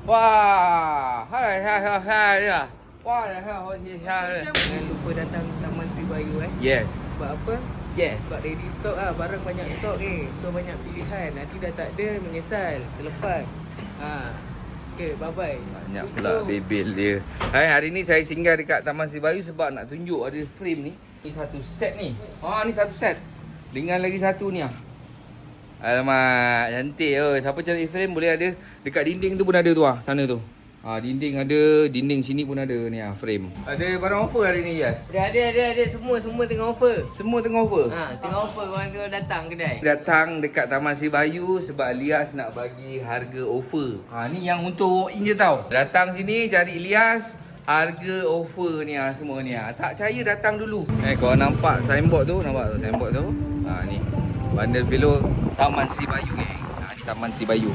Wah, hai hai hai hai ya. Wah, hai hai hai. Jangan lupa datang Taman Sri Bayu Yes. Sebab apa? Yes. Sebab ready stock lah, barang banyak stok ni. So banyak pilihan. Nanti dah tak ada, menyesal, terlepas. Okay, bye-bye. Banyak pula bebel dia. Hai, hari ni saya singgah dekat Taman Sri Bayu sebab nak tunjuk ada frame ni. Ni satu set ni. Ni satu set. Dengan lagi satu ni ah. Alamak, cantik oi. Siapa cari frame boleh ada. Dekat dinding tu pun ada tu ah, sana tu. Dinding ada, dinding sini pun ada ni frame. Ada barang offer hari ni, Jas? Ada. Semua tengah offer. Semua tengah offer. Tengah offer, korang tengah datang kedai. Datang dekat Taman Sri Bayu sebab Ilyas nak bagi harga offer. Ni yang untuk walk in je tau. Datang sini cari Ilyas, harga offer ni semua ni. Tak percaya datang dulu. Korang nampak signboard tu, signboard tu? Ni. Bandar Belok Taman Sri Bayu ni. Ni Taman Sri Bayu.